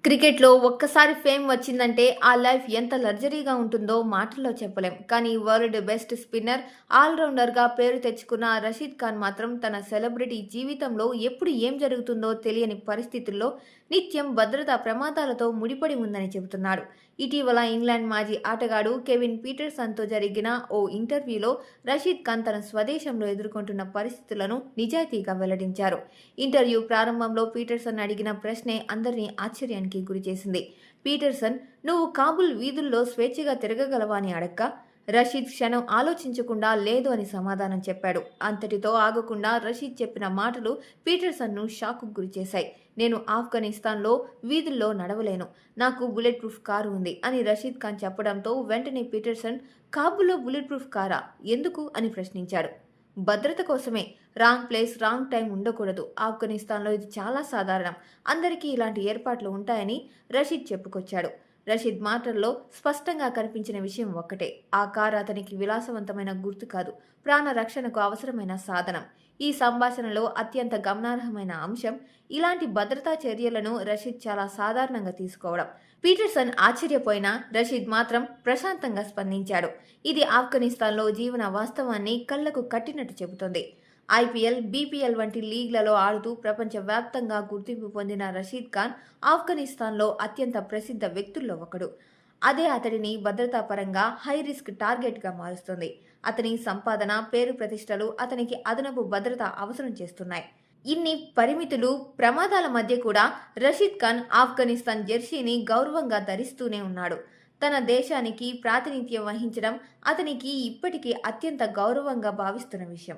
క్రికెట్‌లో ఒక్కసారి ఫేమ్ వచ్చిందంటే ఆ లైఫ్ ఎంత లగ్జరీగా ఉంటుందో మాటల్లో చెప్పలేం. కానీ వరల్డ్ బెస్ట్ స్పిన్నర్, ఆల్‌రౌండర్‌గా పేరు తెచ్చుకున్న రషీద్ ఖాన్ మాత్రం తన సెలబ్రిటీ జీవితంలో ఎప్పుడు ఏం జరుగుతుందో తెలియని పరిస్థితుల్లో నిత్యం భద్రతా ప్రమాదాలతో ముడిపడి ఉందని చెబుతున్నాడు. ఇటీవల ఇంగ్లాండ్ మాజీ ఆటగాడు కెవిన్ పీటర్సన్‌తో జరిగిన ఓ ఇంటర్వ్యూలో రషీద్ ఖాన్ తన స్వదేశంలో ఎదుర్కొంటున్న పరిస్థితులను నిజాయితీగా వెల్లడించారు. ఇంటర్వ్యూ ప్రారంభంలో పీటర్సన్ అడిగిన ప్రశ్నే అందరినీ ఆశ్చర్యానికి గురిచేసింది. పీటర్సన్, "నువ్వు కాబుల్ వీధుల్లో స్వేచ్ఛగా తిరగగలవా" అని అడగ్గా రషీద్ క్షణం ఆలోచించకుండా లేదు అని సమాధానం చెప్పాడు. అంతటితో ఆగకుండా రషీద్ చెప్పిన మాటలు పీటర్సన్ను షాక్కు గురిచేశాయి. "నేను ఆఫ్ఘనిస్తాన్లో వీధుల్లో నడవలేను. నాకు బుల్లెట్ ప్రూఫ్ కారు ఉంది" అని రషీద్ ఖాన్ చెప్పడంతో వెంటనే పీటర్సన్, "కాబుల్లో బుల్లెట్ ప్రూఫ్ కారా? ఎందుకు?" అని ప్రశ్నించాడు. "భద్రత కోసమే. రాంగ్ ప్లేస్, రాంగ్ టైం ఉండకూడదు. ఆఫ్ఘనిస్తాన్లో ఇది చాలా సాధారణం. అందరికీ ఇలాంటి ఏర్పాట్లు ఉంటాయని" రషీద్ చెప్పుకొచ్చాడు. రషీద్ మాటల్లో స్పష్టంగా కనిపించిన విషయం ఒక్కటే: ఆ కారు అతనికి విలాసవంతమైన గుర్తు కాదు, ప్రాణ రక్షణకు అవసరమైన సాధనం. ఈ సంభాషణలో అత్యంత గమనార్హమైన అంశం ఇలాంటి భద్రతా చర్యలను రషీద్ చాలా సాధారణంగా తీసుకోవడం. పీటర్సన్ ఆశ్చర్యపోయినా రషీద్ మాత్రం ప్రశాంతంగా స్పందించాడు. ఇది ఆఫ్ఘనిస్తాన్లో జీవన వాస్తవాన్ని కళ్లకు కట్టినట్టు చెబుతోంది. ఐపీఎల్, బీపీఎల్ వంటి లీగ్లలో ఆడుతూ ప్రపంచవ్యాప్తంగా గుర్తింపు పొందిన రషీద్ ఖాన్ ఆఫ్ఘనిస్తాన్లో అత్యంత ప్రసిద్ధ వ్యక్తుల్లో ఒకడు. అదే అతడిని భద్రతాపరంగా హై రిస్క్ టార్గెట్గా మారుస్తుంది. అతని సంపాదన, పేరు ప్రతిష్టలు అతనికి అదనపు భద్రత అవసరం చేస్తున్నాయి. ఇన్ని పరిమితులు, ప్రమాదాల మధ్య కూడా రషీద్ ఖాన్ ఆఫ్ఘనిస్తాన్ జెర్సీని గౌరవంగా ధరిస్తూనే ఉన్నాడు. తన దేశానికి ప్రాతినిధ్యం వహించడం అతనికి ఇప్పటికీ అత్యంత గౌరవంగా భావిస్తున్న విషయం.